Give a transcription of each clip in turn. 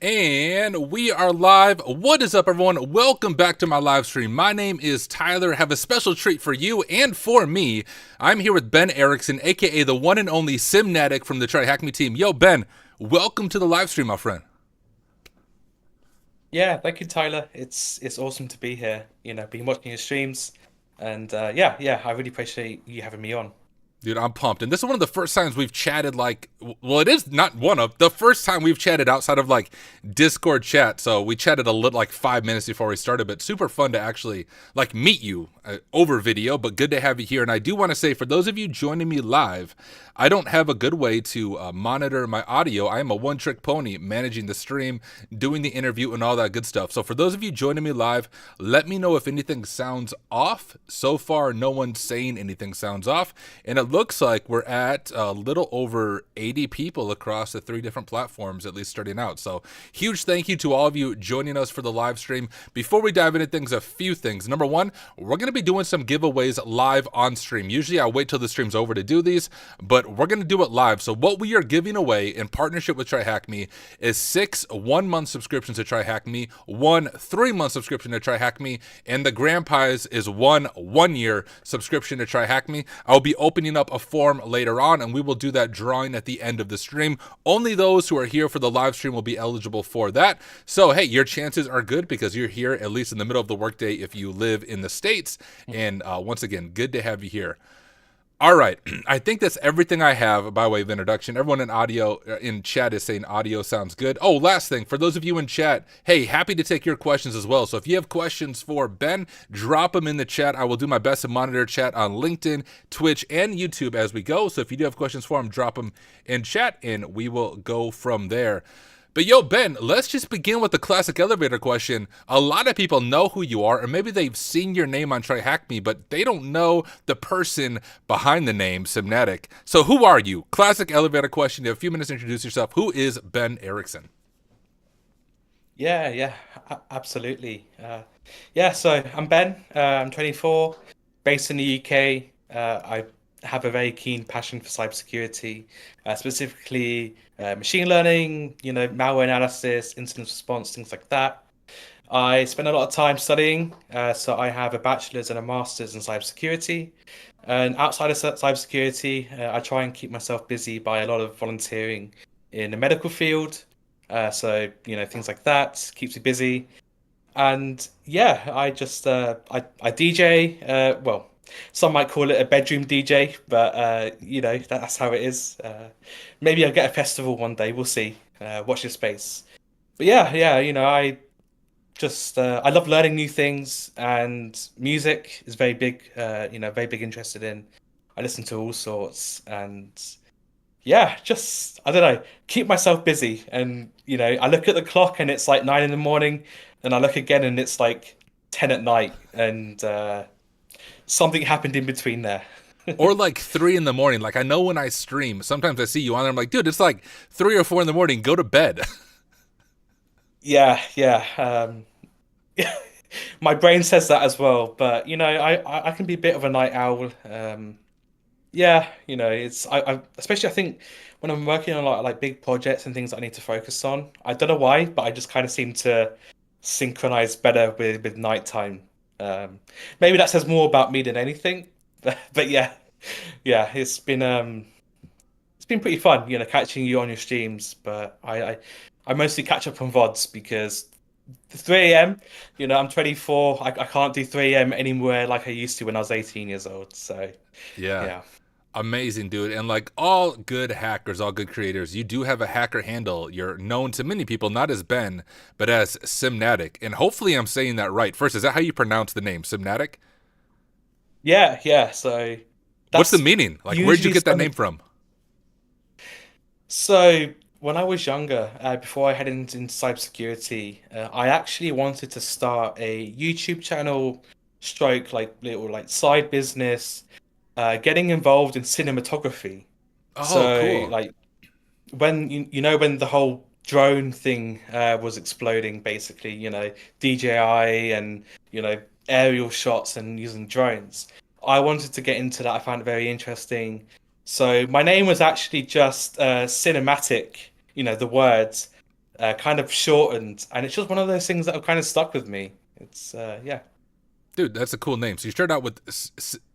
And we are live. What is up, everyone? Welcome back to my live stream. My name is Tyler. I have a special treat for you and for me. I'm here with Ben Eriksson, aka the one and only CMNatic from the TryHackMe team. Yo, Ben, welcome to the live stream, my friend. Yeah, thank you, Tyler. It's awesome to be here. Been watching your streams, and yeah, I really appreciate you having me on. Dude, I'm pumped. And this is one of the first times we've chatted, well, it is not one of, the first time we've chatted outside of, Discord chat. So we chatted a little, 5 minutes before we started, but super fun to actually, meet you over video, but good to have you here. And I do want to say, for those of you joining me live, I don't have a good way to monitor my audio. I am a one-trick pony managing the stream, doing the interview, and all that good stuff. So for those of you joining me live, let me know if anything sounds off. So far, no one's saying anything sounds off, and it it looks like we're at a little over 80 people across the 3 different platforms, at least starting out. So huge thank you to all of you joining us for the live stream. Before we dive into things, a few things. Number one, we're going to be doing some giveaways live on stream. Usually I wait till the stream's over to do these, but we're going to do it live. So what we are giving away in partnership with TryHackMe is 6 1-month subscriptions to TryHackMe, 1 3-month subscription to TryHackMe, and the grand prize is 1 1-year subscription to TryHackMe. I'll be opening up a form later on, and we will do that drawing at the end of the stream. Only those who are here for the live stream will be eligible for that. So, hey, your chances are good because you're here at least in the middle of the workday if you live in the States. And once again, good to have you here. All right, I think that's everything I have by way of introduction. Everyone in chat is saying audio sounds good. Oh, last thing, for those of you in chat, hey, happy to take your questions as well. So if you have questions for Ben, drop them in the chat. I will do my best to monitor chat on LinkedIn, Twitch, and YouTube as we go. So if you do have questions for him, drop them in chat, and we will go from there. But yo, Ben, let's just begin with the classic elevator question. A lot of people know who you are, or maybe they've seen your name on TryHackMe, but they don't know the person behind the name, CMNatic. So who are you? Classic elevator question. You have a few minutes to introduce yourself. Who is Ben Eriksson? Yeah, absolutely. Yeah, so I'm Ben. I'm 24, based in the UK. I have a very keen passion for cybersecurity, specifically machine learning, malware analysis, incident response, things like that. I spend a lot of time studying, so I have a bachelor's and a master's in cybersecurity. And outside of cybersecurity, I try and keep myself busy by a lot of volunteering in the medical field. So, things like that keeps me busy. And yeah, I just I DJ. Well, some might call it a bedroom DJ, but that's how it is. Maybe I'll get a festival one day. We'll see. Watch your space. But yeah, I just I love learning new things, and music is very big. Very big interested in. I listen to all sorts, and yeah, just I don't know, keep myself busy. And I look at the clock and it's like 9 in the morning, and I look again and it's like 10 at night, and something happened in between there. Or like 3 in the morning. Like I know when I stream, sometimes I see you on there. I'm like, dude, it's like 3 or 4 in the morning. Go to bed. Yeah. My brain says that as well, but I can be a bit of a night owl. Yeah, it's I especially I think when I'm working on a lot of like big projects and things that I need to focus on. I don't know why, but I just kind of seem to synchronize better with nighttime. Um, Maybe that says more about me than anything. But yeah, it's been pretty fun, catching you on your streams. But I mostly catch up on VODs because 3 a.m. I'm 24. I can't do 3 a.m. anywhere like I used to when I was 18 years old. So Yeah. yeah. Amazing, dude. And like all good hackers, all good creators, you do have a hacker handle. You're known to many people, not as Ben, but as CMNatic. And hopefully I'm saying that right. First, is that how you pronounce the name, CMNatic? Yeah. So What's the that's meaning? Like, where'd you usually get that name something. from? So when I was younger, before I headed into cybersecurity, I actually wanted to start a YouTube channel, stroke like little like side business, getting involved in cinematography. Oh, So cool. like when when the whole drone thing was exploding, basically, DJI and aerial shots and using drones. I wanted to get into that. I found it very interesting. So my name was actually just cinematic, the words kind of shortened, and it's just one of those things that have kind of stuck with me. It's yeah. Dude, that's a cool name. So you start out with,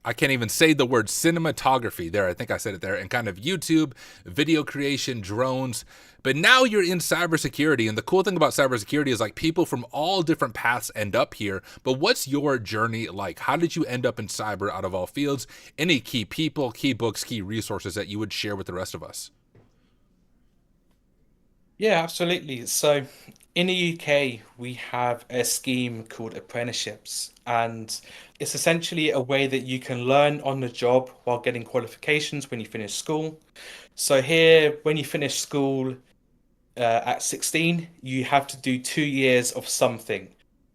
I can't even say the word cinematography there. I think I said it there. And kind of YouTube, video creation, drones. But now you're in cybersecurity. And the cool thing about cybersecurity is like people from all different paths end up here. But what's your journey like? How did you end up in cyber out of all fields? Any key people, key books, key resources that you would share with the rest of us? Yeah, absolutely. So in the UK, we have a scheme called apprenticeships, and it's essentially a way that you can learn on the job while getting qualifications when you finish school. So here, when you finish school at 16, you have to do 2 years of something.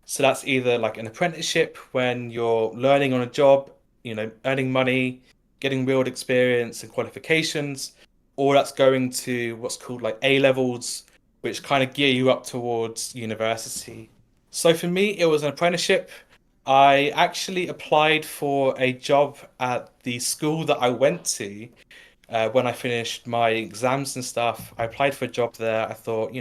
So that's either like an apprenticeship when you're learning on a job, earning money, getting real experience and qualifications, or that's going to what's called like A levels, which kind of gear you up towards university. So for me, it was an apprenticeship. I actually applied for a job at the school that I went to when I finished my exams and stuff. I applied for a job there. I thought,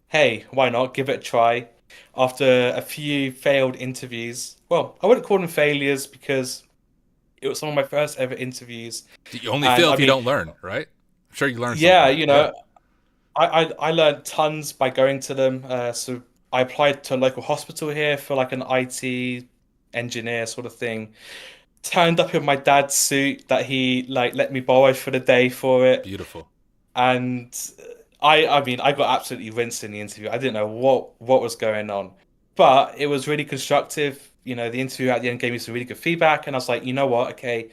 hey, why not give it a try? After a few failed interviews, well, I wouldn't call them failures because it was some of my first ever interviews. You only And fail I if you mean, don't learn, right? I'm sure you learn yeah, something. Yeah. I learned tons by going to them. So I applied to a local hospital here for like an IT engineer sort of thing. Turned up in my dad's suit that he like let me borrow for the day for it. Beautiful. And I mean I got absolutely rinsed in the interview. I didn't know what was going on. But it was really constructive. The interview at the end gave me some really good feedback, and I was like, you know what, okay,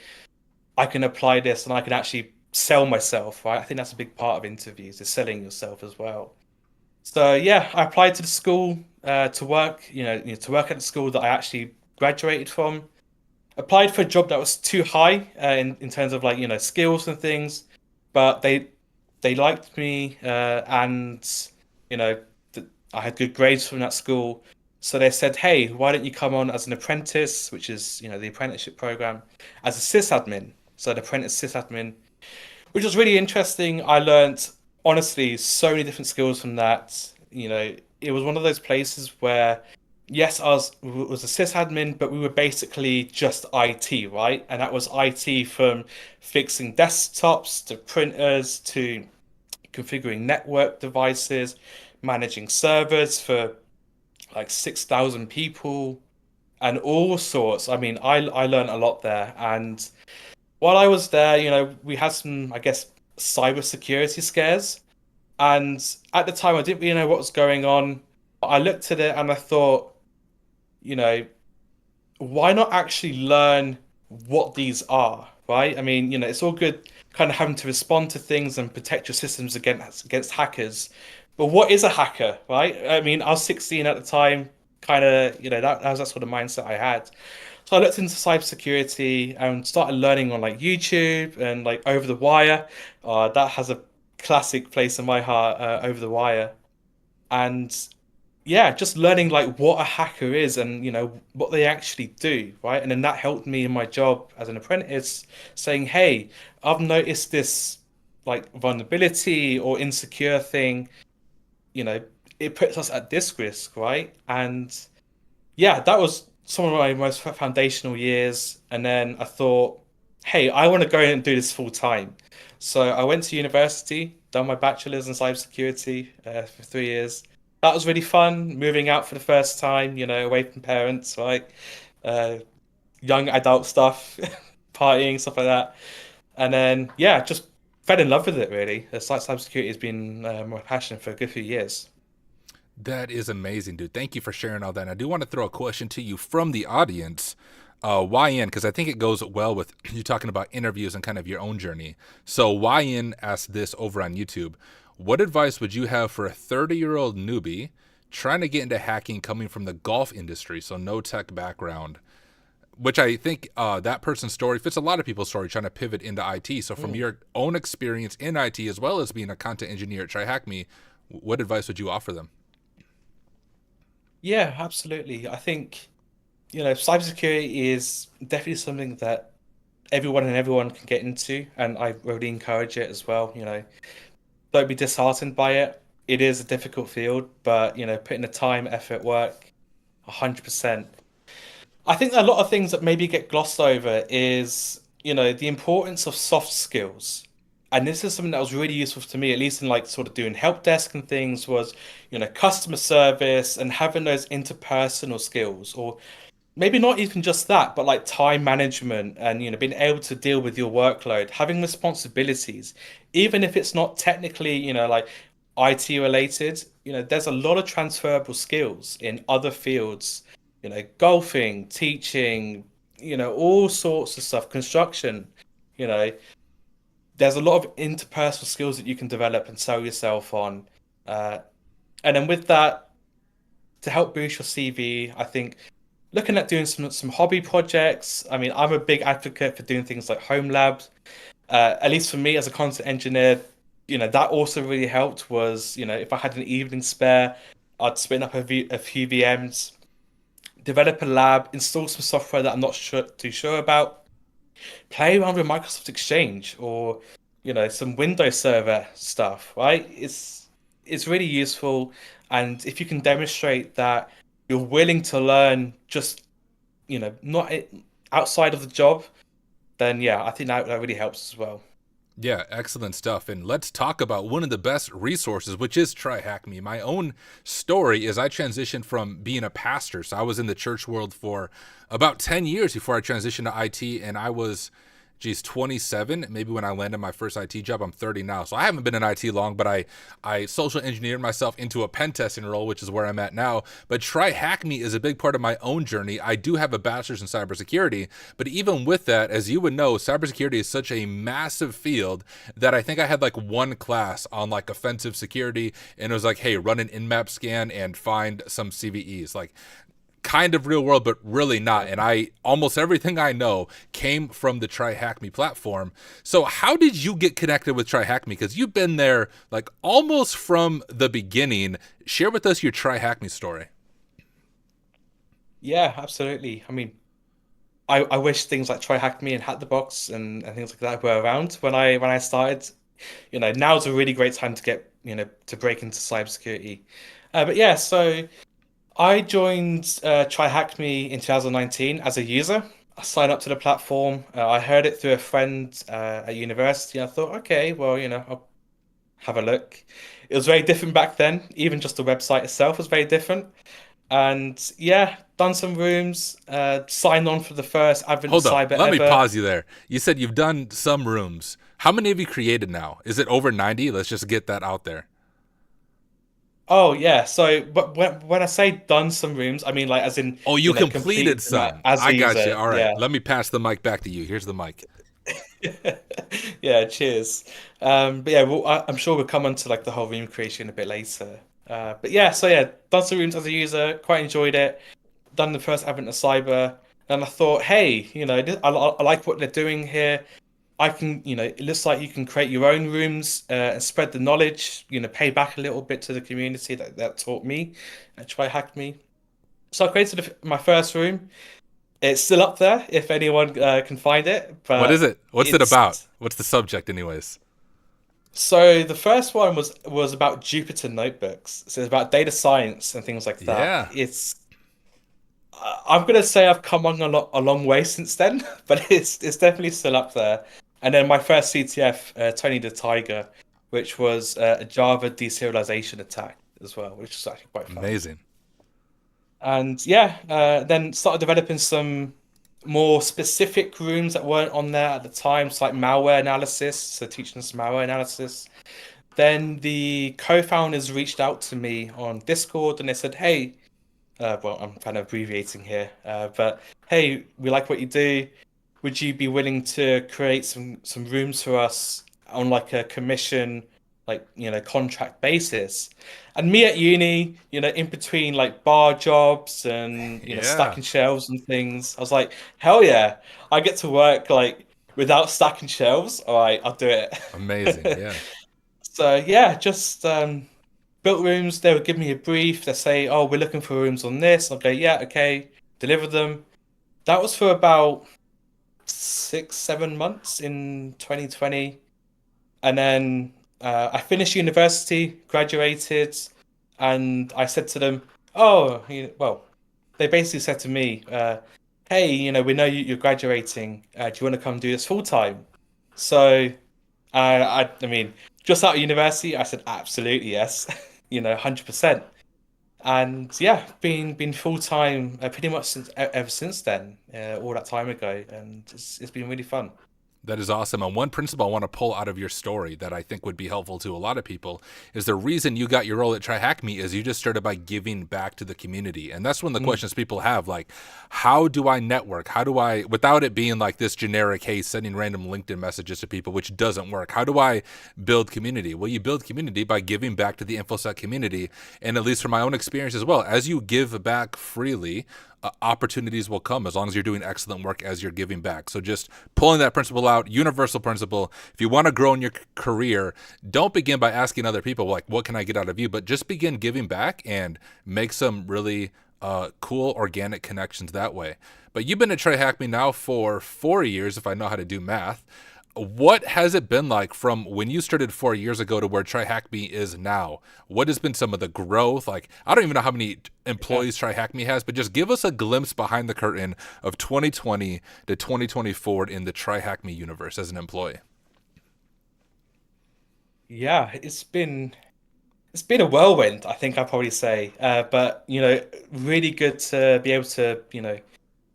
I can apply this and I can actually sell myself, right? I think that's a big part of interviews, is selling yourself as well. So yeah, I applied to the school to work, to work at the school that I actually graduated from. Applied for a job that was too high in terms of like, skills and things, but they liked me and you know I had good grades from that school. So they said, "Hey, why don't you come on as an apprentice, which is, the apprenticeship program, as a sysadmin?" So an apprentice sysadmin, which was really interesting. I learned honestly so many different skills from that. It was one of those places where, yes, I was a sysadmin, but we were basically just IT, right? And that was IT from fixing desktops to printers to configuring network devices, managing servers for like 6,000 people and all sorts. I mean, I learned a lot there. And while I was there, we had some, I guess, cybersecurity scares. And at the time, I didn't really know what was going on. I looked at it and I thought, you know, why not actually learn what these are, right? I mean, it's all good kind of having to respond to things and protect your systems against hackers. But what is a hacker, right? I mean, I was 16 at the time, kind of, that was that sort of mindset I had. So I looked into cybersecurity and started learning on like YouTube and like Over the Wire. That has a classic place in my heart, Over the Wire. And yeah, just learning like what a hacker is and what they actually do, right? And then that helped me in my job as an apprentice, saying, "Hey, I've noticed this like vulnerability or insecure thing, you know, it puts us at this risk, right?" And yeah, that was some of my most foundational years. And then I thought, hey, I want to go and do this full time. So I went to university, done my bachelor's in cybersecurity for 3 years. That was really fun, moving out for the first time, away from parents, right? Uh, Young adult stuff, partying, stuff like that. And then, yeah, just fell in love with it, really. Cybersecurity has been my passion for a good few years. That is amazing, dude. Thank you for sharing all that. And I do want to throw a question to you from the audience. YN, because I think it goes well with you talking about interviews and kind of your own journey. So YN asked this over on YouTube. What advice would you have for a 30-year-old newbie trying to get into hacking coming from the golf industry, so no tech background? Which I think that person's story fits a lot of people's story trying to pivot into IT. So from Mm. your own experience in IT as well as being a content engineer at TryHackMe, what advice would you offer them? Yeah, absolutely. I think, cybersecurity is definitely something that everyone can get into, and I really encourage it as well. Don't be disheartened by it. It is a difficult field, but putting the time, effort, work, 100%. I think a lot of things that maybe get glossed over is, the importance of soft skills. And this is something that was really useful to me, at least in like sort of doing help desk and things, was, customer service and having those interpersonal skills, or maybe not even just that, but like time management and being able to deal with your workload, having responsibilities, even if it's not technically, like IT related, there's a lot of transferable skills in other fields, golfing, teaching, all sorts of stuff, construction, you know, there's a lot of interpersonal skills that you can develop and sell yourself on. And then with that, to help boost your CV, I think looking at doing some hobby projects. I mean, I'm a big advocate for doing things like home labs. At least for me as a content engineer, that also really helped was, if I had an evening spare, I'd spin up a few VMs, develop a lab, install some software that I'm not too sure about, play around with Microsoft Exchange or, some Windows Server stuff, right? It's really useful. And if you can demonstrate that you're willing to learn just, not outside of the job, then yeah, I think that really helps as well. Yeah, excellent stuff. And let's talk about one of the best resources, which is TryHackMe. My own story is I transitioned from being a pastor. So I was in the church world for about 10 years before I transitioned to IT. And I was, 27. Maybe when I landed my first IT job, I'm 30 now. So I haven't been in IT long, but I social engineered myself into a pen testing role, which is where I'm at now. But TryHackMe is a big part of my own journey. I do have a bachelor's in cybersecurity, but even with that, as you would know, cybersecurity is such a massive field that I think I had like one class on like offensive security, and it was like, hey, run an in-map scan and find some CVEs. Like, kind of real world, but really not. And almost everything I know came from the TryHackMe platform. So how did you get connected with TryHackMe? Because you've been there like almost from the beginning. Share with us your TryHackMe story. Yeah, absolutely. I mean, I wish things like TryHackMe and Hack the Box and things like that were around when I started. Now's a really great time to get, to break into cybersecurity. But yeah, so I joined TryHackMe in 2019 as a user. I signed up to the platform. I heard it through a friend at university. I thought, okay, well, I'll have a look. It was very different back then. Even just the website itself was very different. And yeah, done some rooms, signed on for the first Advent Hold up. Cyber Let me ever. pause you there. You said you've done some rooms. How many have you created now? Is it over 90? Let's just get that out there. Oh yeah, so but when I say done some rooms, I mean like as in, Oh, you completed completed them some. as I a got you. user. All right. Yeah. Let me pass the mic back to you. Here's the mic. Yeah, cheers. But yeah, I'm sure we'll come on to like the whole room creation a bit later. But yeah, so yeah, done some rooms as a user, quite enjoyed it. Done the first Advent of Cyber, and I thought, hey, I like what they're doing here. I can, it looks like you can create your own rooms and spread the knowledge, pay back a little bit to the community that taught me and try hack me. So I created my first room. It's still up there if anyone can find it, What is but it? What's it about? it's What's the subject, anyways? so the first one was about Jupyter notebooks. So it's about data science and things like that. Yeah. I'm gonna say I've come on a long way since then, but it's definitely still up there. And then my first CTF, Tony the Tiger, which was a Java deserialization attack as well, which is actually quite fun. Amazing. And yeah, then started developing some more specific rooms that weren't on there at the time, so like malware analysis, so teaching us malware analysis. Then the co-founders reached out to me on Discord and they said, "Hey, well, I'm kind of abbreviating here, but hey, we like what you do. Would you be willing to create some rooms for us on like a commission, like contract basis?" And me at uni, in between like bar jobs and Yeah. stacking shelves and things, I was like, hell yeah, I get to work like without stacking shelves. All right, I'll do Amazing. it. Yeah. So yeah, just built rooms. They would give me a brief. They say, "Oh, we're looking for rooms on this." I'll go, "Yeah, okay." Deliver them. That was for about 6, 7 months in 2020, and then I finished university, graduated, and I said to them, "Oh, well," they basically said to me, "Hey, we know you're graduating. Do you want to come do this full time?" So I mean, just out of university, I said absolutely yes, 100%. And yeah, been full time pretty much since ever since then, all that time ago, and it's been really fun. That is awesome. And one principle I want to pull out of your story that I think would be helpful to a lot of people is the reason you got your role at TryHackMe is you just started by giving back to the community. And that's one of the Mm. questions people have, like, how do I network? How do I, without it being like this generic, hey, sending random LinkedIn messages to people, which doesn't work. How do I build community? Well, you build community by giving back to the InfoSec community. And at least from my own experience as well, as you give back freely, opportunities will come as long as you're doing excellent work as you're giving back. So just pulling that principle out, universal principle. If you want to grow in your career, don't begin by asking other people, like, what can I get out of you? But just begin giving back and make some really cool organic connections that way. But you've been at TryHackMe now for 4 years, if I know how to do math. What has it been like from when you started 4 years ago to where TryHackMe is now? What has been some of the growth? Like, I don't even know how many employees TryHackMe has, but just give us a glimpse behind the curtain of 2020 to 2024 in the TryHackMe universe as an employee. Yeah, it's been a whirlwind, I think I'd probably say. But really good to be able to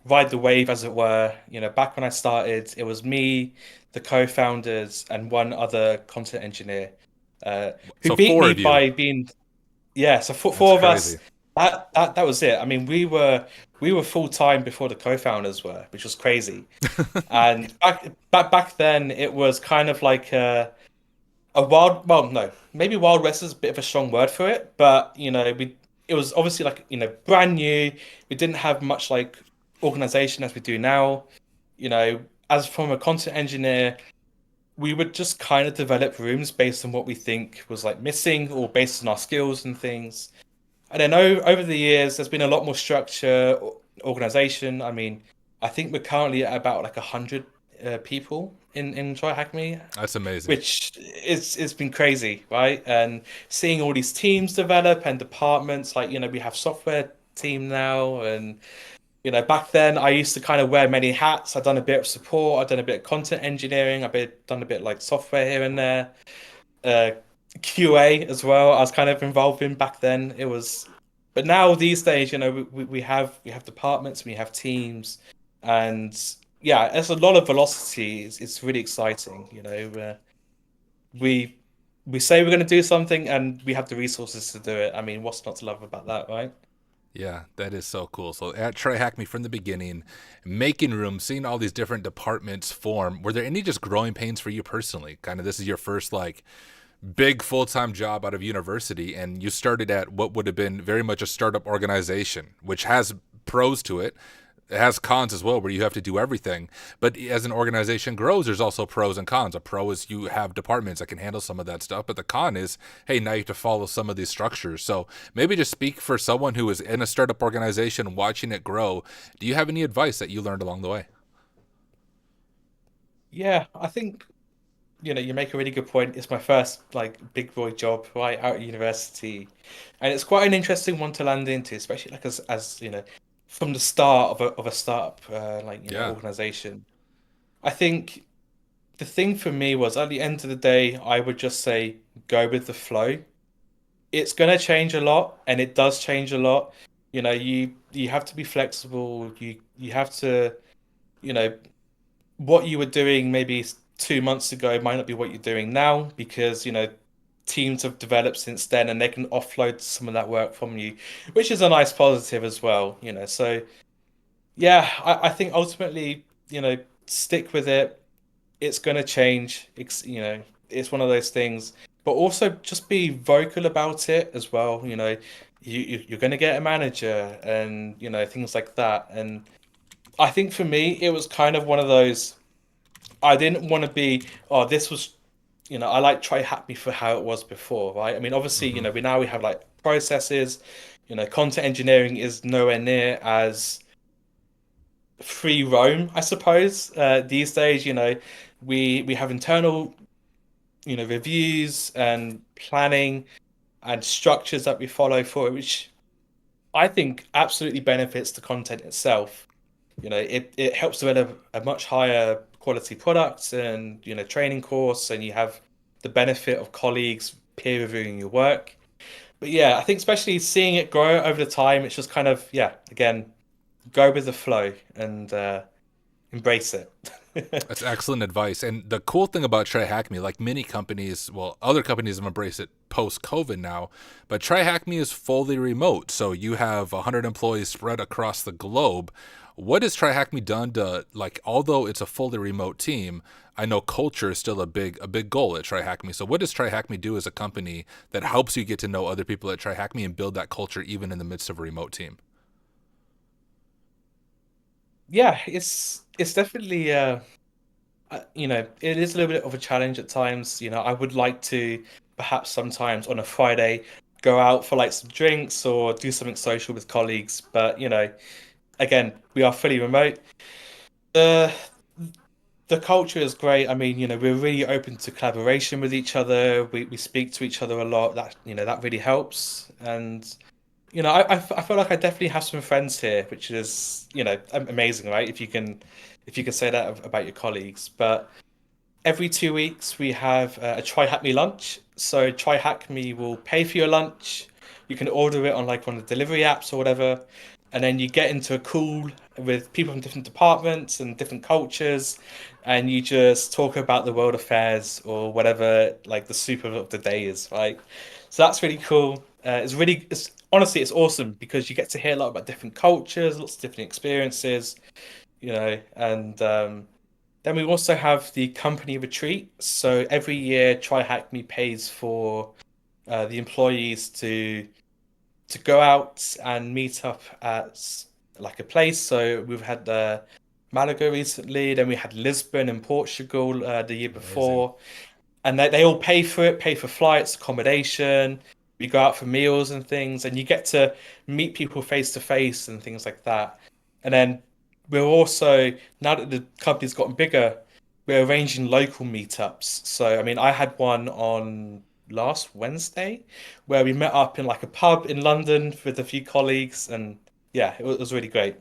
ride the wave, as it were. Back when I started, it was me, the co-founders, and one other content engineer, who So beat four me of you. by being, yeah. So four, That's four of us. crazy. That was it. I mean, we were full time before the co-founders were, which was crazy. And back then, it was kind of like a wild. Well, no, maybe Wild West is a bit of a strong word for it, but it was obviously like brand new. We didn't have much like organization as we do now. As from a content engineer, we would just kind of develop rooms based on what we think was like missing or based on our skills and things. And I know over the years there's been a lot more structure, organization. I mean, I think we're currently at about like 100 people in TryHackMe, That's amazing. which is it's been crazy, right? And seeing all these teams develop and departments, like we have software team now, and back then I used to kind of wear many hats. I've done a bit of support, I've done a bit of content engineering, done a bit like software here and there, uh, QA as well. I was kind of involved in back then. But now these days, we have departments, we have teams, and yeah, there's a lot of velocity. It's really exciting. We we say we're going to do something, and we have the resources to do it. I mean, what's not to love about that, right? Yeah, that is so cool. So at TryHackMe from the beginning, making room, seeing all these different departments form, were there any just growing pains for you personally? Kind of this is your first like big full-time job out of university, and you started at what would have been very much a startup organization, which has pros to it. It has cons as well, where you have to do everything. But as an organization grows, there's also pros and cons. A pro is you have departments that can handle some of that stuff. But the con is, hey, now you have to follow some of these structures. So maybe just speak for someone who is in a startup organization watching it grow. Do you have any advice that you learned along the way? Yeah, I think you make a really good point. It's my first like big boy job right out of university, and it's quite an interesting one to land into, especially like as from the start of a startup like Yeah. organization. I think the thing for me was at the end of the day, I would just say go with the flow. It's gonna change a lot, and it does change a lot. You have to be flexible. You have to you know what you were doing maybe 2 months ago might not be what you're doing now because teams have developed since then and they can offload some of that work from you, which is a nice positive as well. So yeah, I think ultimately stick with it. It's going to change. It's one of those things, but also just be vocal about it as well. You're going to get a manager and things like that. And I think for me it was kind of one of those. I didn't want to be, oh, this was, I like try happy for how it was before, right? I mean, obviously, Hmm. we have like processes, content engineering is nowhere near as free roam, I suppose. These days, we have internal, reviews and planning and structures that we follow for it, which I think absolutely benefits the content itself. It helps develop a much higher quality product and training course, and you have the benefit of colleagues peer reviewing your work. But yeah, I think especially seeing it grow over the time, it's just kind of, yeah, again, go with the flow and embrace it. That's excellent advice. And the cool thing about TryHackMe, like many companies, well, other companies have embraced it post COVID now, but TryHackMe is fully remote. So you have 100 employees spread across the globe. What has TryHackMe done to, like, although it's a fully remote team, I know culture is still a big goal at TryHackMe. So what does TryHackMe do as a company that helps you get to know other people at TryHackMe and build that culture even in the midst of a remote team? yeah, it's definitely it is a little bit of a challenge at times. I would like to perhaps sometimes on a Friday go out for like some drinks or do something social with colleagues, but again, we are fully remote. The the culture is great. I mean, we're really open to collaboration with each other. We speak to each other a lot. That really helps. And I feel like I definitely have some friends here, which is amazing, right? If you can say that about your colleagues. But every 2 weeks we have a TryHackMe lunch. So TryHackMe will pay for your lunch. You can order it on like one of the delivery apps or whatever, and then you get into a call with people from different departments and different cultures, and you just talk about the world affairs or whatever like the super of the day is, right? So that's really cool. It's honestly it's awesome because you get to hear a lot about different cultures, lots of different experiences, and then we also have the company retreat. So every year, TryHackMe pays for the employees to go out and meet up at like a place. So we've had Malaga recently, then we had Lisbon in Portugal the year Amazing. before, and they all pay for it, pay for flights, accommodation. We go out for meals and things, and you get to meet people face to face and things like that. And then we're also, now that the company's gotten bigger, we're arranging local meetups. So, I mean, I had one on last Wednesday where we met up in like a pub in London with a few colleagues, and yeah, it was really great.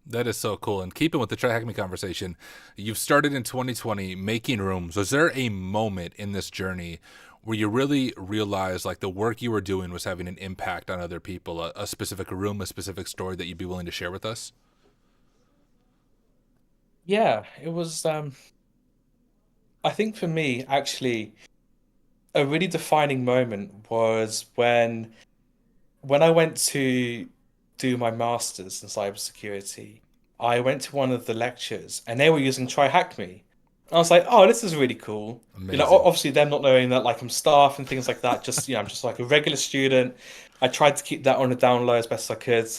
That is so cool. And keeping with the Try Hack Me conversation, you've started in 2020 making rooms. Was there a moment in this journey where you really realized like the work you were doing was having an impact on other people, a specific room, a specific story that you'd be willing to share with us? Yeah, it was I think for me actually a really defining moment was when I went to do my master's in cybersecurity. I went to one of the lectures and they were using TryHackMe. I was like, oh, this is really cool. Amazing. Obviously them not knowing that like I'm staff and things like that. Just I'm just like a regular student. I tried to keep that on the down low as best as I could.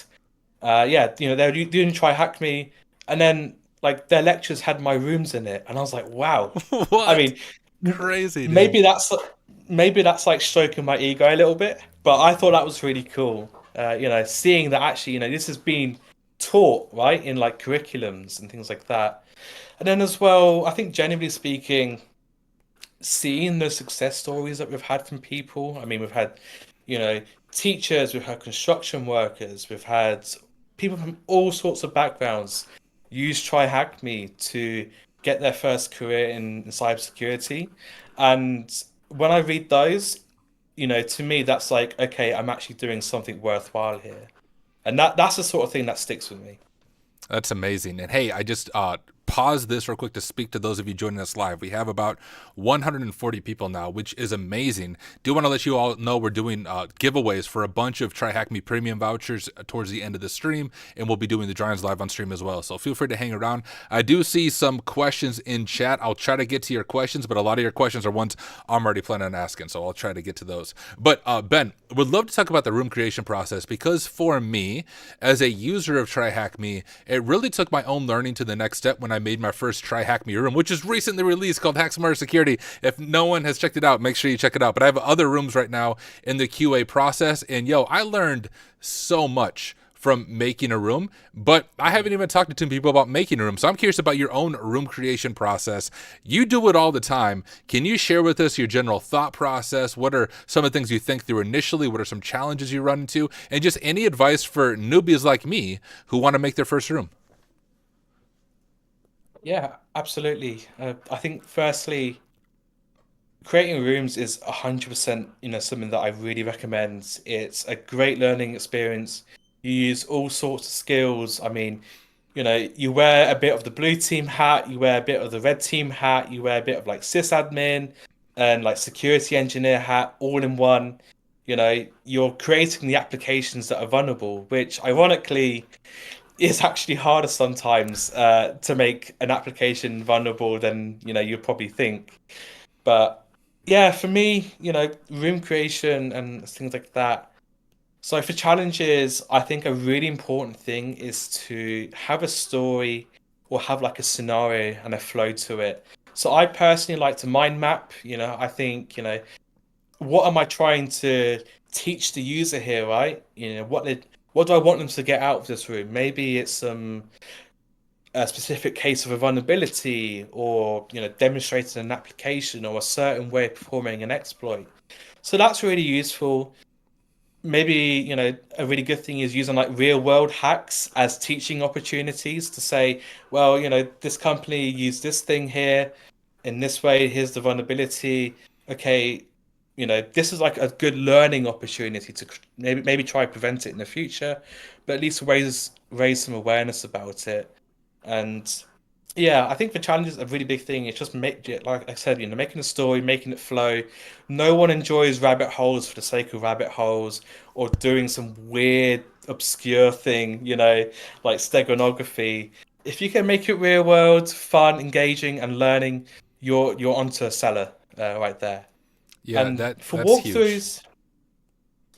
Yeah, they were doing TryHackMe, and then like their lectures had my rooms in it, and I was like, wow. I What? mean, Crazy, dude. maybe that's like stroking my ego a little bit, but I thought that was really cool. Seeing that actually, this has been taught right in like curriculums and things like that. And then as well, I think generally speaking, seeing the success stories that we've had from people. I mean, we've had, you know, teachers, we've had construction workers, we've had people from all sorts of backgrounds use TryHackMe to get their first career in cybersecurity. And when I read those, to me, that's like, okay, I'm actually doing something worthwhile here. And that's the sort of thing that sticks with me. That's amazing. And hey, I just pause this real quick to speak to those of you joining us live. We have about 140 people now, which is amazing. Do want to let you all know we're doing giveaways for a bunch of Try Hack Me premium vouchers towards the end of the stream, and we'll be doing the drawings live on stream as well. So feel free to hang around. I do see some questions in chat. I'll try to get to your questions, but a lot of your questions are ones I'm already planning on asking, so I'll try to get to those. But Ben, would love to talk about the room creation process because for me, as a user of Try Hack Me, it really took my own learning to the next step when I made my first Try Hack Me room, which is recently released called Hack Smarter Security. If no one has checked it out, make sure you check it out. But I have other rooms right now in the QA process, and I learned so much from making a room, but I haven't even talked to two people about making a room. So I'm curious about your own room creation process. You do it all the time. Can you share with us your general thought process? What are some of the things you think through initially? What are some challenges you run into? And just any advice for newbies like me who want to make their first room? Yeah, absolutely. I think firstly, creating rooms is 100%, something that I really recommend. It's a great learning experience. You use all sorts of skills. I mean, you wear a bit of the blue team hat, you wear a bit of the red team hat, you wear a bit of like sysadmin and like security engineer hat all in one. You're creating the applications that are vulnerable, which ironically is actually harder sometimes to make an application vulnerable than, you'd probably think. But yeah, for me, room creation and things like that. So for challenges, I think a really important thing is to have a story or have like a scenario and a flow to it. So I personally like to mind map, I think, what am I trying to teach the user here, right? What do I want them to get out of this room? Maybe it's a specific case of a vulnerability or, demonstrating an application or a certain way of performing an exploit. So that's really useful. Maybe, a really good thing is using like real world hacks as teaching opportunities to say, well, this company used this thing here in this way, here's the vulnerability. Okay, this is like a good learning opportunity to maybe try prevent it in the future, but at least raise some awareness about it. And yeah, I think the challenge is a really big thing. It's just make it, like I said, making a story, making it flow. No one enjoys rabbit holes for the sake of rabbit holes or doing some weird, obscure thing, like steganography. If you can make it real world, fun, engaging, and learning, you're onto a seller right there. Yeah, And for that's huge. walkthroughs,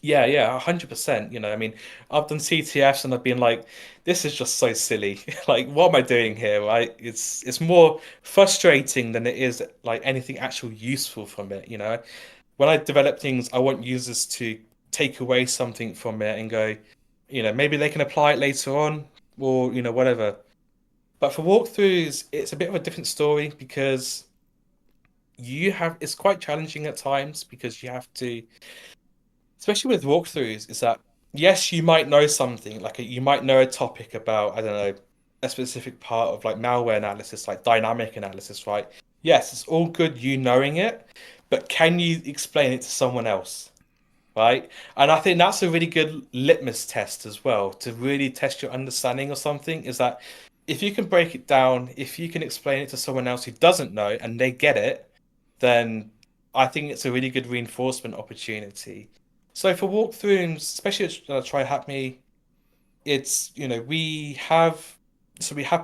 yeah, yeah, 100%. I mean, I've done CTFs and I've been like, this is just so silly. Like, what am I doing here, right? It's more frustrating than it is like anything actual useful from it. When I develop things, I want users to take away something from it and go, maybe they can apply it later on or, whatever. But for walkthroughs, it's a bit of a different story because it's quite challenging at times because you have to especially with walkthroughs, is that yes, you might know something, like you might know a topic about, I don't know, a specific part of like malware analysis, like dynamic analysis, right? Yes, it's all good you knowing it, but can you explain it to someone else, right? And I think that's a really good litmus test as well to really test your understanding of something, is that if you can break it down, if you can explain it to someone else who doesn't know and they get it, then I think it's a really good reinforcement opportunity. So for walkthroughs, especially at TryHackMe, it's we have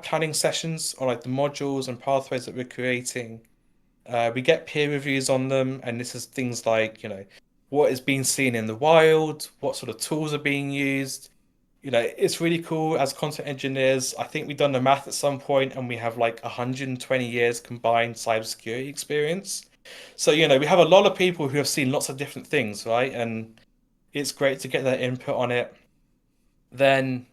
planning sessions on like the modules and pathways that we're creating. We get peer reviews on them, and this is things like what is being seen in the wild, what sort of tools are being used. It's really cool as content engineers. I think we've done the math at some point, and we have like 120 years combined cybersecurity experience. So, we have a lot of people who have seen lots of different things, right? And it's great to get their input on it. Then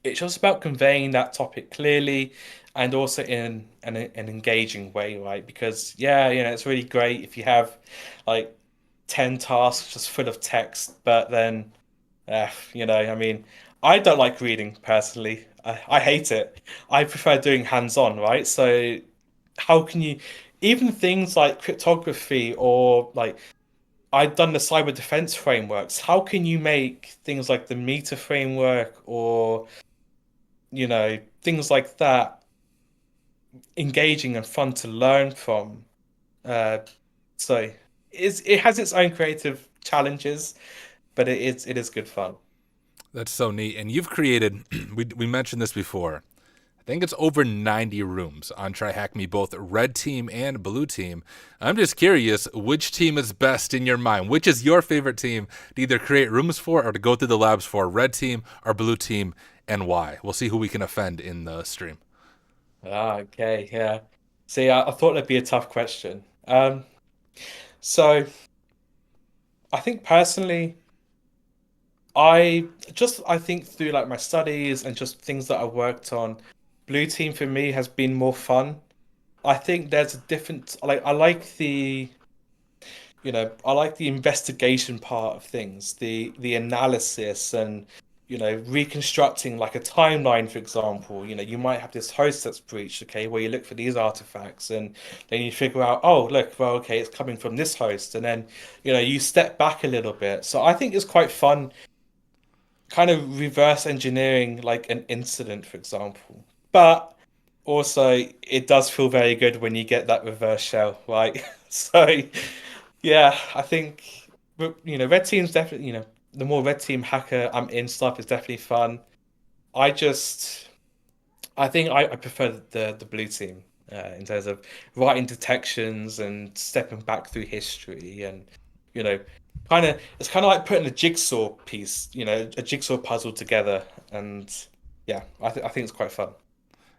it's just about conveying that topic clearly and also in an engaging way, right? Because, yeah, it's really great if you have like 10 tasks just full of text, but then, I mean, I don't like reading personally. I hate it. I prefer doing hands-on, right? So, how can you, even things like cryptography or like I've done the cyber defense frameworks. How can you make things like the meter framework or, things like that engaging and fun to learn from? Uh, so it has its own creative challenges, but it is good fun. That's so neat. And you've created, we mentioned this before. I think it's over 90 rooms on TryHackMe, both red team and blue team. I'm just curious, which team is best in your mind? Which is your favorite team to either create rooms for or to go through the labs for? Red team or blue team, and why? We'll see who we can offend in the stream. Okay, yeah. See, I thought that'd be a tough question. So I think personally, I think through like my studies and just things that I worked on, blue team for me has been more fun. I think there's a different like I like the investigation part of things, the analysis and reconstructing like a timeline, for example. You might have this host that's breached, okay, where you look for these artifacts and then you figure out, oh, look, well, okay, it's coming from this host, and then you step back a little bit. So I think it's quite fun kind of reverse engineering like an incident, for example. But also, it does feel very good when you get that reverse shell, right? So, yeah, I think red team's definitely the more red team hacker I'm in stuff is definitely fun. I just I think I prefer the blue team in terms of writing detections and stepping back through history and you know it's kind of like putting a jigsaw piece, a jigsaw puzzle together, and yeah, I think it's quite fun.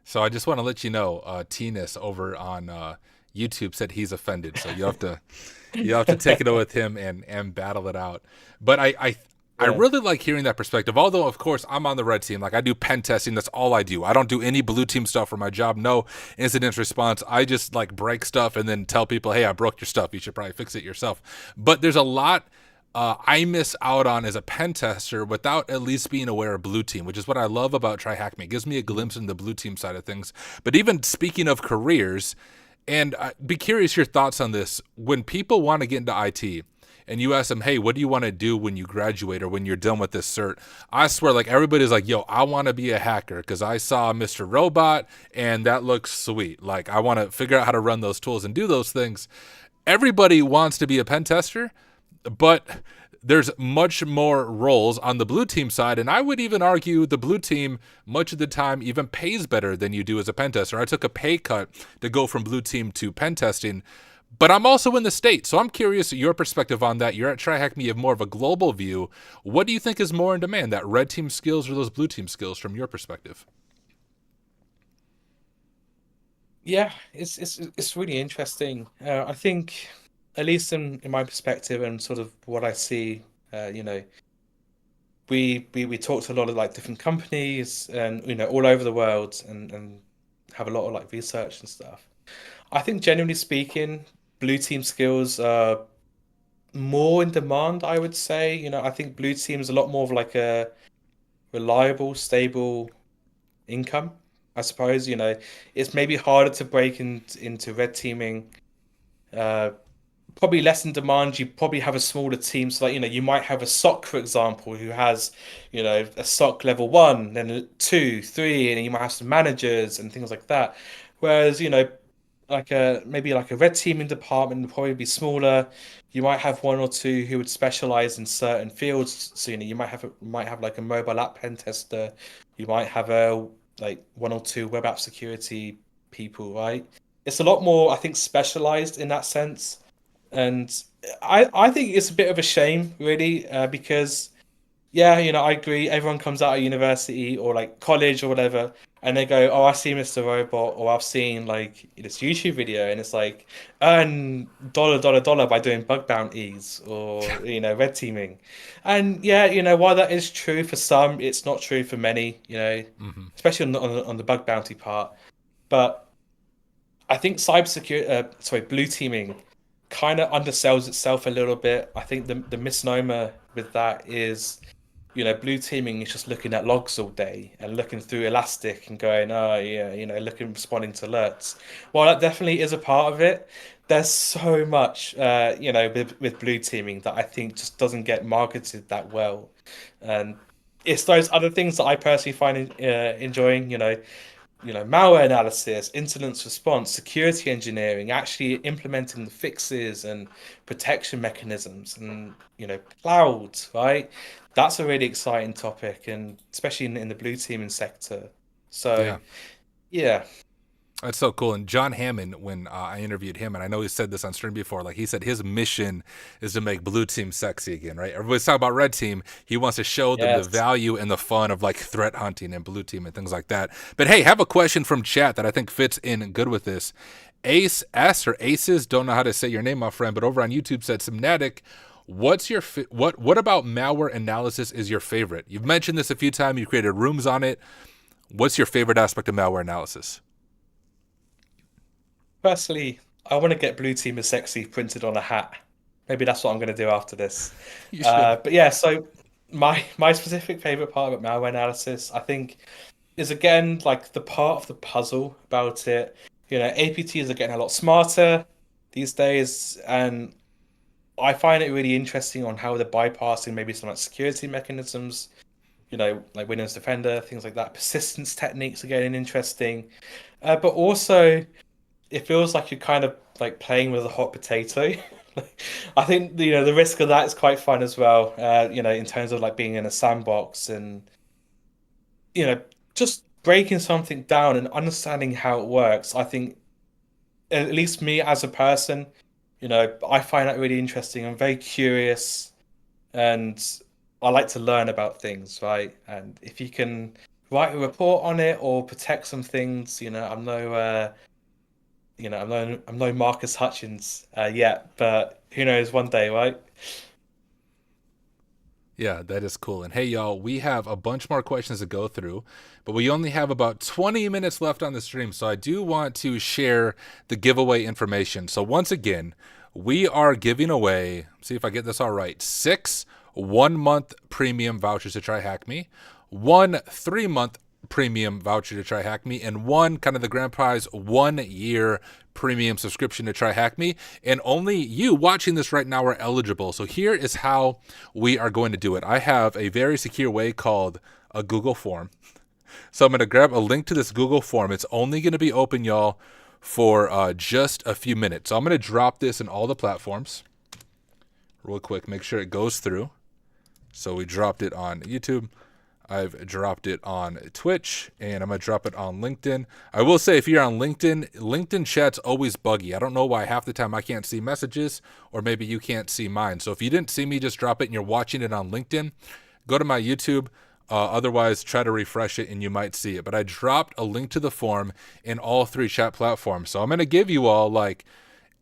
So I just want to let you know, Tinas over on YouTube said he's offended. So you have to take it with him and battle it out. But I Yeah. really like hearing that perspective. Although of course I'm on the red team. Like I do pen testing. That's all I do. I don't do any blue team stuff for my job. No incident response. I just like break stuff and then tell people, hey, I broke your stuff. You should probably fix it yourself. But there's a lot I miss out on as a pen tester without at least being aware of blue team, which is what I love about TryHackMe. It gives me a glimpse into the blue team side of things. But even speaking of careers, and be curious your thoughts on this. When people want to get into IT and you ask them, hey, what do you want to do when you graduate or when you're done with this cert? I swear, like everybody's like, yo, I want to be a hacker because I saw Mr. Robot and that looks sweet. Like I want to figure out how to run those tools and do those things. Everybody wants to be a pen tester, but there's much more roles on the blue team side, and I would even argue the blue team much of the time even pays better than you do as a pen tester. I took a pay cut to go from blue team to pen testing, but I'm also in the States, so I'm curious your perspective on that. You're at TryHackMe, you have more of a global view. What do you think is more in demand, that red team skills or those blue team skills from your perspective? Yeah, it's really interesting. I think, at least in my perspective and sort of what I see, we talk to a lot of like different companies and all over the world and have a lot of like research and stuff. I think generally speaking, blue team skills are more in demand, I would say. I think blue team is a lot more of like a reliable, stable income, I suppose. It's maybe harder to break into red teaming. Uh, Probably less in demand. You probably have a smaller team. So like, you might have a SOC, for example, who has, a SOC level one, then two, three, and you might have some managers and things like that. Whereas, like maybe like a red teaming department would probably be smaller. You might have one or two who would specialize in certain fields. So, you might have like a mobile app pen tester. You might have a like one or two web app security people, right? It's a lot more, I think, specialized in that sense. And I think it's a bit of a shame, really, because yeah, I agree. Everyone comes out of university or like college or whatever, and they go, "Oh, I see Mr. Robot," or "I've seen like this YouTube video," and it's like earn dollar, dollar, dollar by doing bug bounties or red teaming. And yeah, while that is true for some, it's not true for many. Mm-hmm. Especially on the bug bounty part. But I think blue teaming kind of undersells itself a little bit. I think the misnomer with that is, blue teaming is just looking at logs all day and looking through Elastic and going, oh yeah, looking responding to alerts. While that definitely is a part of it, there's so much, with blue teaming that I think just doesn't get marketed that well. And it's those other things that I personally find enjoying, malware analysis, incident response, security engineering, actually implementing the fixes and protection mechanisms and, cloud, right? That's a really exciting topic, and especially in the blue teaming sector. So, Yeah. yeah, That's so cool. And John Hammond, when I interviewed him, and I know he said this on stream before, like he said his mission is to make blue team sexy again, right? Everybody's talking about red team. He wants to show them the yes, value and the fun of like threat hunting and blue team and things like that. But hey, have a question from chat that I think fits in good with this. Ace S or Aces, don't know how to say your name, my friend, but over on YouTube said CMNatic. What's your what about malware analysis is your favorite? You've mentioned this a few times. You created rooms on it. What's your favorite aspect of malware analysis? personally, I want to get blue team is sexy printed on a hat. Maybe that's what I'm going to do after this. You should. But yeah, so my specific favorite part about malware analysis, I think, is again like the part of the puzzle about it. APTs are getting a lot smarter these days, and I find it really interesting on how they're bypassing maybe some like security mechanisms, like Windows Defender, things like that. Persistence techniques are getting interesting, but also it feels like you're kind of like playing with a hot potato. I think the risk of that is quite fun as well. In terms of like being in a sandbox and just breaking something down and understanding how it works. I think at least me as a person, I find that really interesting. I'm very curious. and I like to learn about things, right? And if you can write a report on it or protect some things, I'm no Marcus Hutchins yet, but who knows one day, right? Yeah, that is cool. And hey, y'all, we have a bunch more questions to go through, but we only have about 20 minutes left on the stream. So I do want to share the giveaway information. So once again, we are giving away, see if I get this all right, 6 1-month premium vouchers to TryHackMe, 1 3-month premium voucher to TryHackMe, and 1 kind of the grand prize 1-year premium subscription to TryHackMe. And only you watching this right now are eligible. So here is how we are going to do it. I have a very secure way called a Google form. So I'm going to grab a link to this Google form. It's only going to be open, y'all, for just a few minutes. So I'm going to drop this in all the platforms real quick, make sure it goes through. So we dropped it on YouTube. I've dropped it on Twitch, and I'm going to drop it on LinkedIn. I will say, if you're on LinkedIn chat's always buggy. I don't know why half the time I can't see messages, or maybe you can't see mine. So if you didn't see me just drop it and you're watching it on LinkedIn, go to my YouTube. Otherwise, try to refresh it and you might see it. But I dropped a link to the form in all 3 chat platforms. So I'm going to give you all like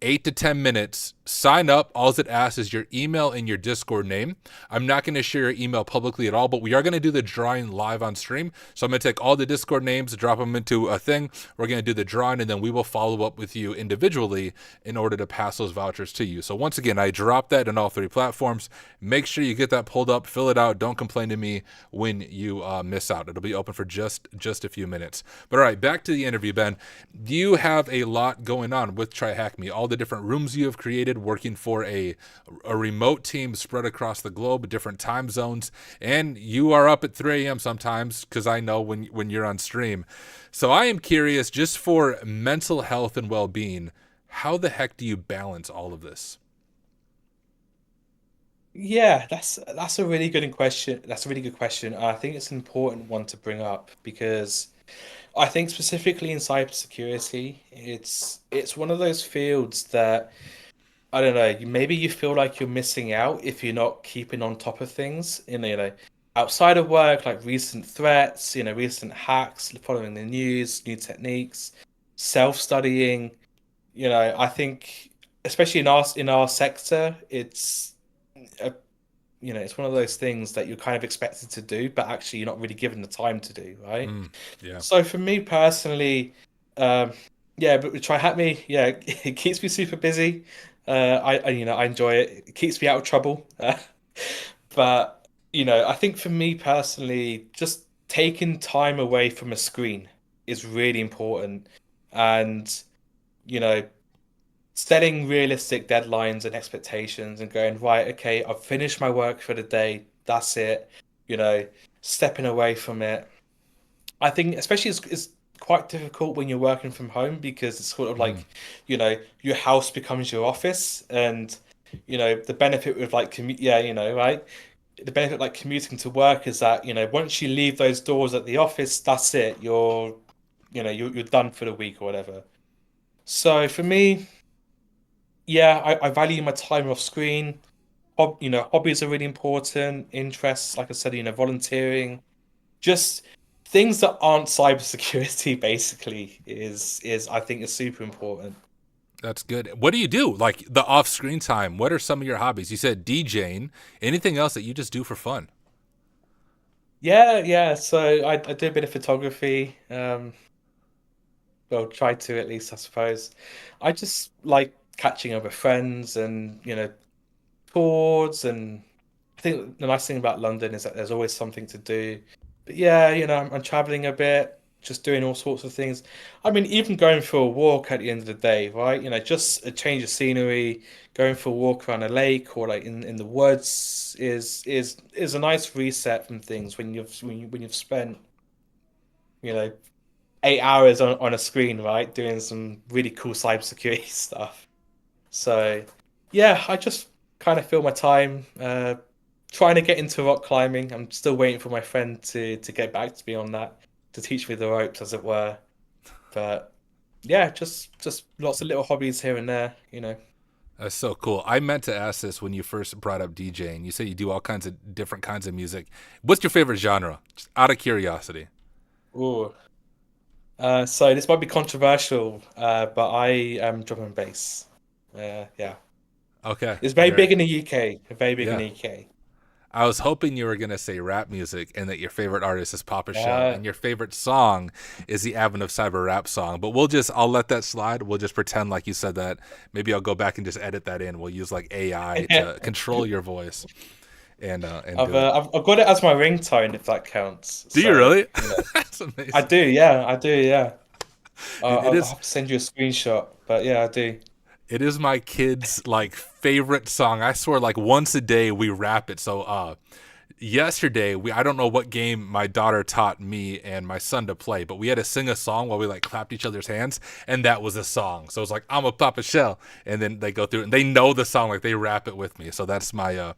8 to 10 minutes. Sign up. All it asks is your email and your Discord name. I'm not going to share your email publicly at all, but we are going to do the drawing live on stream. So I'm going to take all the Discord names, drop them into a thing. We're going to do the drawing, and then we will follow up with you individually in order to pass those vouchers to you. So once again, I dropped that in all 3 platforms. Make sure you get that pulled up, fill it out. Don't complain to me when you miss out. It'll be open for just a few minutes. But all right, back to the interview, Ben. You have a lot going on with TryHackMe. All the different rooms you have created, working for a remote team spread across the globe, different time zones, and you are up at 3 a.m. sometimes, because I know when you're on stream. So I am curious, just for mental health and well-being, how the heck do you balance all of this? Yeah, that's a really good question. That's a really good question. I think it's an important one to bring up because I think specifically in cybersecurity, it's one of those fields that I don't know, maybe you feel like you're missing out if you're not keeping on top of things outside of work, like recent threats, recent hacks, following the news, new techniques, self-studying. I think especially in our sector, a it's one of those things that you're kind of expected to do, but actually you're not really given the time to do, right? Yeah, So for me personally, um, yeah, but with TryHackMe, yeah, it keeps me super busy. I enjoy it. It keeps me out of trouble. But I think for me personally, just taking time away from a screen is really important, and you know, setting realistic deadlines and expectations and going, right, okay, I've finished my work for the day. That's it. You know, stepping away from it. I think especially it's quite difficult when you're working from home because it's sort of like, your house becomes your office, and the benefit with like commute, yeah, right? The benefit like commuting to work is that, once you leave those doors at the office, that's it. You're done for the week or whatever. So for me, yeah, I value my time off screen. Hobbies are really important. Interests, like I said, volunteering, just things that aren't cybersecurity basically is I think is super important. that's good. What do you do? Like the off-screen time, what are some of your hobbies? You said DJing. Anything else that you just do for fun? Yeah, yeah. So I do a bit of photography. Well, try to at least, I suppose. I just like catching up with friends and boards, and I think the nice thing about London is that there's always something to do. But yeah, I'm traveling a bit, just doing all sorts of things. I mean, even going for a walk at the end of the day, right? Just a change of scenery, going for a walk around a lake or like in the woods is a nice reset from things when you've spent, you know, 8 hours on a screen, right? Doing some really cool cybersecurity stuff. So yeah, I just kind of fill my time trying to get into rock climbing. I'm still waiting for my friend to get back to me on that, to teach me the ropes, as it were. But yeah, just lots of little hobbies here and there. That's so cool. I meant to ask this when you first brought up DJing. You say you do all kinds of different kinds of music. What's your favorite genre? Just out of curiosity. Ooh. So this might be controversial, but I am drum and bass. Yeah, Okay. it's very big in the UK. Very big in Yeah. the UK. I was hoping you were going to say rap music and that your favorite artist is Papa Shell Uh, and your favorite song is the Advent of Cyber rap song. But I'll let that slide. We'll just pretend like you said that. Maybe I'll go back and just edit that in. We'll use like AI to control your voice and do it. I've got it as my ringtone if that counts. Do you So really? you know, That's I amazing. do. Yeah, I do. Yeah. It I'll is have to send you a screenshot, but yeah, I do. it is my kids' like favorite song. I swear, like once a day we rap it. So yesterday I don't know what game my daughter taught me and my son to play, but we had to sing a song while we like clapped each other's hands, and that was a song. So it's like I'm a Papa Shell, and then they go through it and they know the song, like they rap it with me. So that's my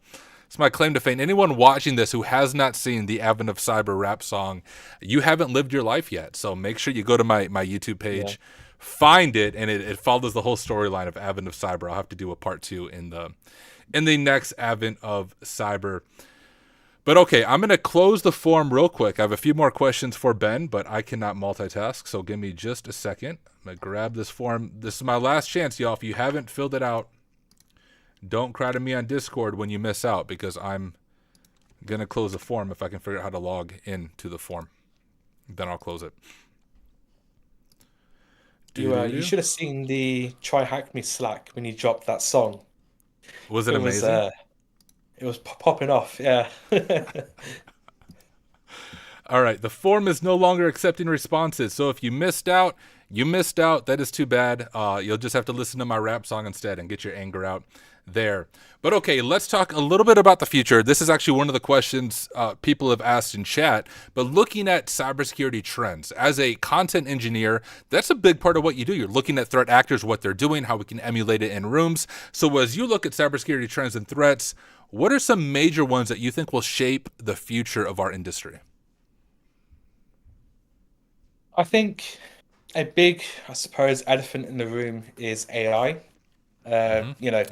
it's my claim to fame. Anyone watching this who has not seen the Advent of Cyber rap song, you haven't lived your life yet. So make sure you go to my YouTube Yeah. page, find it, and it follows the whole storyline of Advent of Cyber. I'll have to do a part 2 in the next Advent of Cyber. But okay, I'm going to close the form real quick. I have a few more questions for Ben, but I cannot multitask, so give me just a second. I'm going to grab this form. This is my last chance, y'all. If you haven't filled it out, don't cry to me on Discord when you miss out, because I'm going to close the form if I can figure out how to log into the form. Then I'll close it. You should have seen the TryHackMe Slack when you dropped that song. Was it It was amazing? popping off. Yeah. All right, the form is no longer accepting responses. So if you missed out, you missed out. That is too bad. You'll just have to listen to my rap song instead and get your anger out there. But okay, let's talk a little bit about the future. This is actually one of the questions people have asked in chat. But looking at cybersecurity trends, as a content engineer, that's a big part of what you do. You're looking at threat actors, what they're doing, how we can emulate it in rooms. So as you look at cybersecurity trends and threats, what are some major ones that you think will shape the future of our industry? I think a big, I suppose, elephant in the room is AI.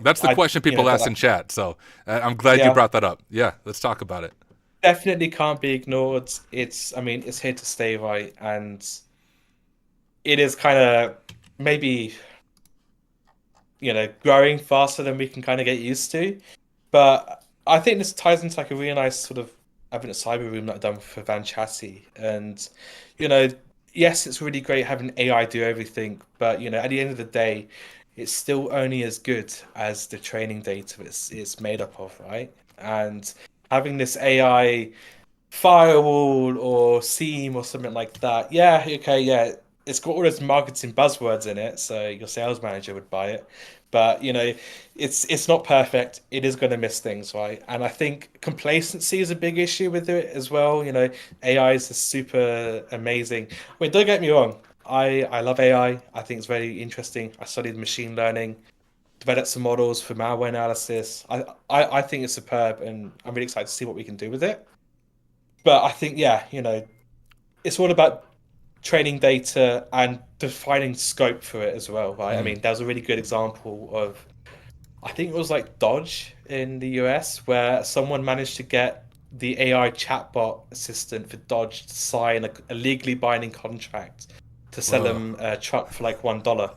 That's the question people But ask in chat. So I'm glad you yeah, brought that up. Yeah, let's talk about it. definitely can't be ignored. I mean, it's here to stay, right? And it is kind of maybe, growing faster than we can kind of get used to. But I think this ties into like a really nice sort of having a cyber room that I've done for Van Chassis. And, you know, yes, it's really great having AI do everything, but at the end of the day, it's still only as good as the training data it's made up of, right? And having this AI firewall or seam or something like that, yeah, okay, yeah, it's got all those marketing buzzwords in it, so your sales manager would buy it. But it's not perfect. It is going to miss things, right? And I think complacency is a big issue with it as well. AI is super amazing. I mean, don't get me wrong. I love AI. I think it's very interesting. I studied machine learning, developed some models for malware analysis. I think it's superb, and I'm really excited to see what we can do with it. But I think, yeah, it's all about training data and defining scope for it as well, right? I Mm. mean, there was a really good example of, I think it was like Dodge in the US, where someone managed to get the AI chatbot assistant for Dodge to sign a legally binding contract to sell Whoa, them a truck for like $1.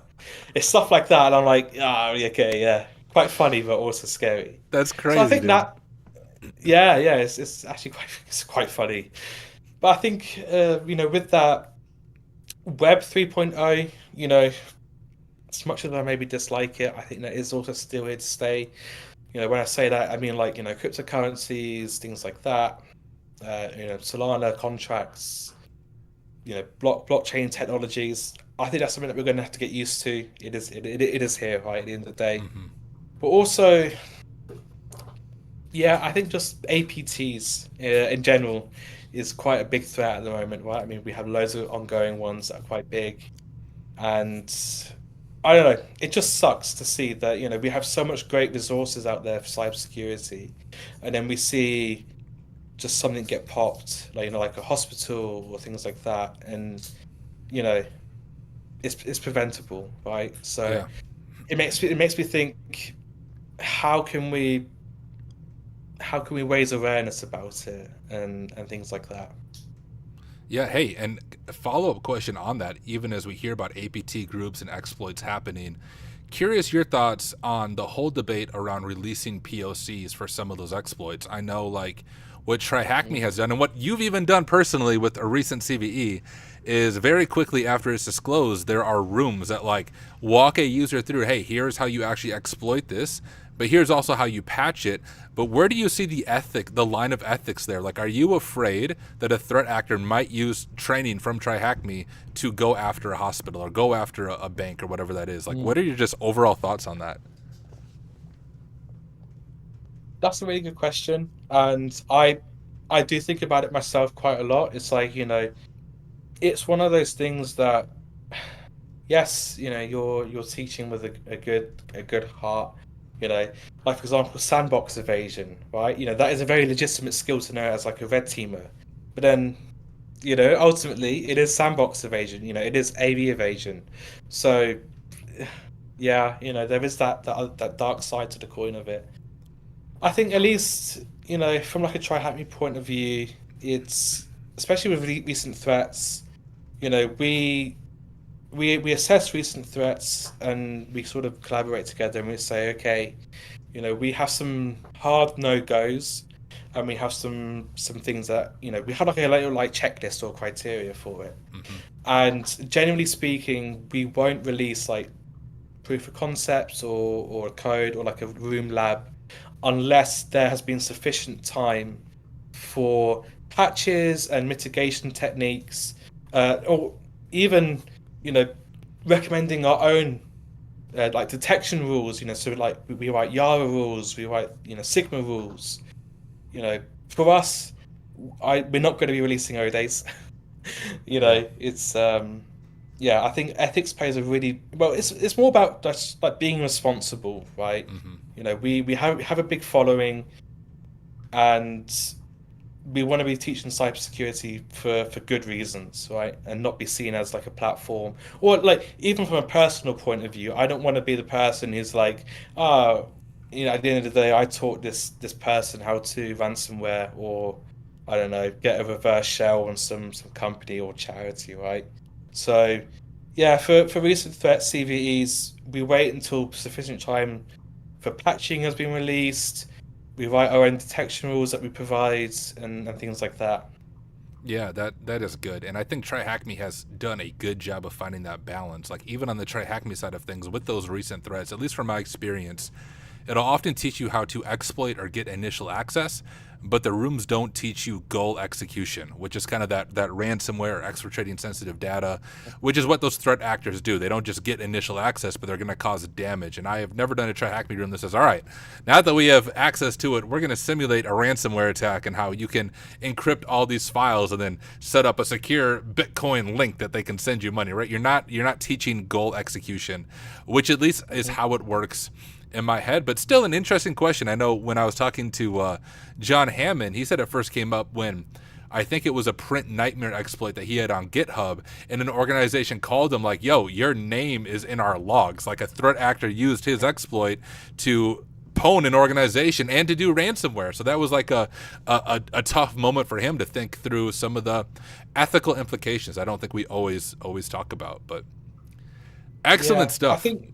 It's stuff like that, and I'm like, okay, yeah, quite funny, but also scary. that's So I crazy, think dude. that, yeah, it's actually quite funny. But I think with that Web 3.0, as much as I maybe dislike it, I think that is also still here to stay. When I say that, I mean like cryptocurrencies, things like that. Solana contracts, blockchain technologies. I think that's something that we're going to have to get used to. It is here, right, at the end of the day. Hmm. But also, yeah, I think just APTs in general is quite a big threat at the moment, right? I mean, we have loads of ongoing ones that are quite big, and I don't know. It just sucks to see that we have so much great resources out there for cybersecurity, and then we see just something get popped, like like a hospital or things like that, and you know it's preventable, right? So Yeah. it makes me think. how can we raise awareness about it and things like that. Yeah, hey, and a follow-up question on that, even as we hear about APT groups and exploits happening, curious your thoughts on the whole debate around releasing POCs for some of those exploits. I know, like, what TryHackMe has done, and what you've even done personally with a recent CVE, is very quickly after it's disclosed, there are rooms that, like, walk a user through, hey, here's how you actually exploit this, but here's also how you patch it. But where do you see the line of ethics there? Like, are you afraid that a threat actor might use training from TryHackMe to go after a hospital or go after a bank or whatever that is? Like, what are your just overall thoughts on that? That's a really good question, and I do think about it myself quite a lot. It's like, it's one of those things that, yes, you're teaching with a good heart, like for example, sandbox evasion, right? That is a very legitimate skill to know as like a red teamer, but then ultimately it is sandbox evasion. It is AV evasion, so yeah, there is that dark side to the coin of it. I think at least, from like a try hack me point of view, it's especially with recent threats, we assess recent threats and we sort of collaborate together and we say, okay, we have some hard no goes and we have some things that, we have like a little like checklist or criteria for it. Mm-hmm. And generally speaking, we won't release like proof of concepts or a code or like a room lab unless there has been sufficient time for patches and mitigation techniques, or even, you know, recommending our own like detection rules. So like we write Yara rules, we write Sigma rules. For us, we're not going to be releasing ODAs. Yeah. It's yeah, I think ethics plays a really well. It's more about just like being responsible, right? Mm-hmm. We have a big following, and we want to be teaching cybersecurity for good reasons, right? And not be seen as like a platform, or like even from a personal point of view. I don't want to be the person who's like, ah, at the end of the day, I taught this person how to ransomware, or I don't know, get a reverse shell on some company or charity, right? So yeah, for recent threat CVEs, we wait until sufficient time for patching has been released. We write our own detection rules that we provide and things like that. Yeah, that is good, and I think TryHackMe has done a good job of finding that balance. Like, even on the TryHackMe side of things, with those recent threats, at least from my experience, it'll often teach you how to exploit or get initial access, but the rooms don't teach you goal execution, which is kind of that ransomware or exfiltrating sensitive data, which is what those threat actors do. They don't just get initial access, but they're going to cause damage. And I have never done a TryHackMe room that says, all right, now that we have access to it, we're going to simulate a ransomware attack and how you can encrypt all these files and then set up a secure Bitcoin link that they can send you money, right? You're not teaching goal execution, which at least is how it works in my head. But still an interesting question. I know when I was talking to John Hammond, he said it first came up when I think it was a print nightmare exploit that he had on GitHub, and an organization called him like, yo, your name is in our logs. Like, a threat actor used his exploit to pwn an organization and to do ransomware. So that was like a tough moment for him to think through some of the ethical implications I don't think we always talk about. But excellent Yeah, I stuff. think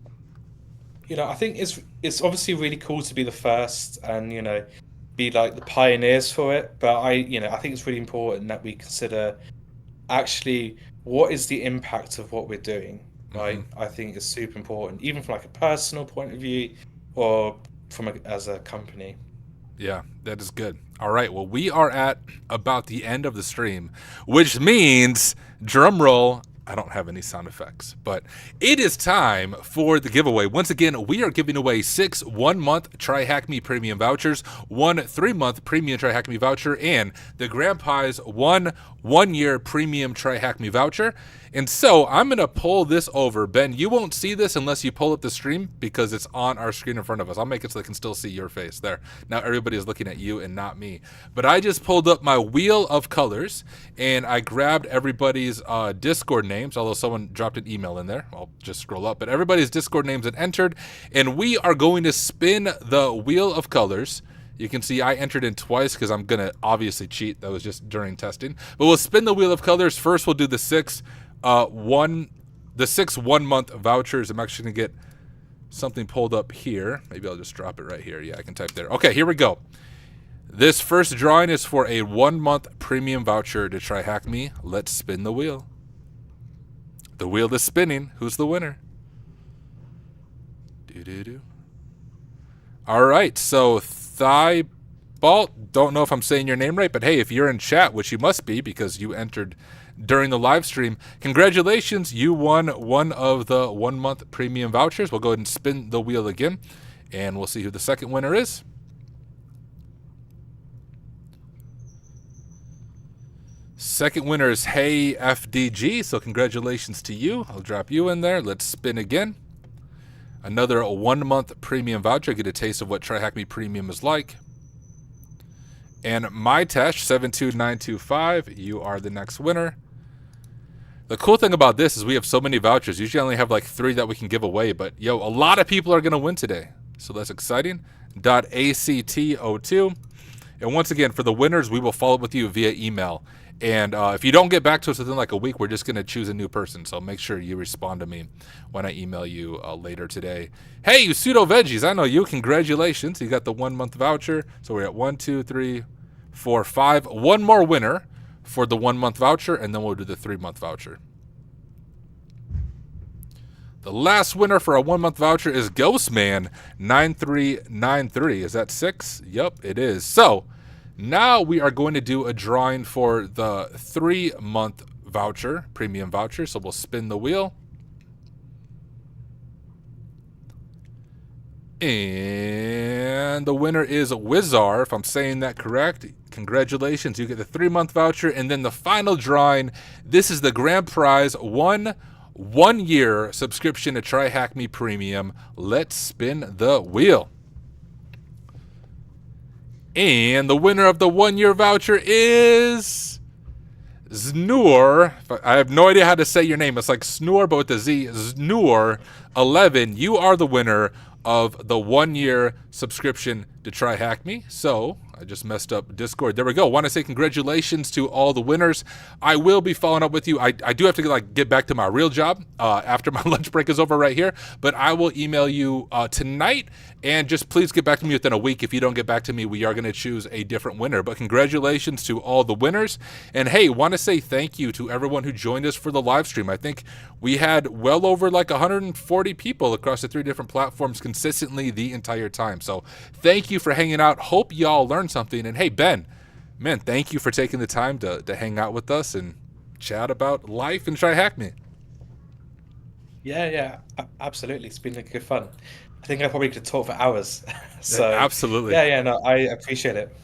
I think it's obviously really cool to be the first and be like the pioneers for it. But I think it's really important that we consider actually what is the impact of what we're doing, Hmm. right? I think it's super important, even from like a personal point of view or as a company. Yeah, that is good. All right. Well, we are at about the end of the stream, which means, drum roll, I don't have any sound effects, but it is time for the giveaway. Once again, we are giving away 6 1-month TryHackMe premium vouchers, 1 3-month premium TryHackMe voucher, and the grand prize 1 1-year premium TryHackMe voucher. And so I'm going to pull this over. Ben, you won't see this unless you pull up the stream because it's on our screen in front of us. I'll make it so they can still see your face there. Now everybody is looking at you and not me. But I just pulled up my wheel of colors and I grabbed everybody's Discord names, although someone dropped an email in there. I'll just scroll up. But everybody's Discord names and entered. And we are going to spin the wheel of colors. You can see I entered in twice because I'm going to obviously cheat. That was just during testing. But we'll spin the wheel of colors. First, we'll do the six 1 month vouchers. I'm actually going to get something pulled up here. Maybe I'll just drop it right here. Yeah, I can type there. Okay, here we go. This first drawing is for a 1 month premium voucher to TryHackMe. Let's spin the wheel. The wheel is spinning. Who's the winner? Do. All right, so Thibault, don't know if I'm saying your name right, but hey, if you're in chat, which you must be because you entered during the live stream, congratulations, you won one of the 1 month premium vouchers. We'll go ahead and spin the wheel again, and we'll see who the second winner is. Second winner is Hey FDG, so congratulations to you. I'll drop you in there. Let's spin again. Another 1 month premium voucher. Get a taste of what TryHackMe Premium is like. And MyTash72925, you are the next winner. The cool thing about this is we have so many vouchers. Usually I only have like 3 that we can give away, but yo, a lot of people are going to win today. So that's exciting. .ACT02. And once again, for the winners, we will follow up with you via email. And if you don't get back to us within like a week, we're just going to choose a new person. So make sure you respond to me when I email you later today. Hey, you pseudo veggies, I know you. Congratulations. You got the 1 month voucher. So we're at 1, 2, 3, 4, 5. One more winner for the 1 month voucher, and then we'll do the 3 month voucher. The last winner for a 1 month voucher is Ghostman9393. Is that 6? Yep, it is. So now we are going to do a drawing for the 3 month voucher, premium voucher. So we'll spin the wheel. And the winner is Wizar, if I'm saying that correct. Congratulations, you get the 3 month voucher. And then the final drawing, this is the grand prize, one year subscription to TryHackMe Premium. Let's spin the wheel. And the winner of the 1 year voucher is Znur. I have no idea how to say your name. It's like Snore, but with a Z. Znur11. You are the winner of the 1 year subscription to TryHackMe. So I just messed up Discord. There we go. Want to say congratulations to all the winners. I will be following up with you. I do have to get back to my real job after my lunch break is over right here. But I will email you tonight. And just please get back to me within a week. If you don't get back to me, we are going to choose a different winner. But congratulations to all the winners. And hey, want to say thank you to everyone who joined us for the live stream. I think we had well over like 140 people across the 3 different platforms consistently the entire time. So thank you for hanging out. Hope y'all learned something. And hey, Ben, man, thank you for taking the time to hang out with us and chat about life and TryHackMe. Yeah, absolutely. It's been good fun. I think I probably could talk for hours. So Yeah, absolutely. Yeah, no, I appreciate it.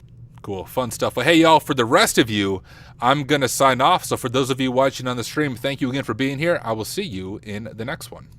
Cool, fun stuff. Well, hey, y'all, for the rest of you, I'm going to sign off. So for those of you watching on the stream, thank you again for being here. I will see you in the next one.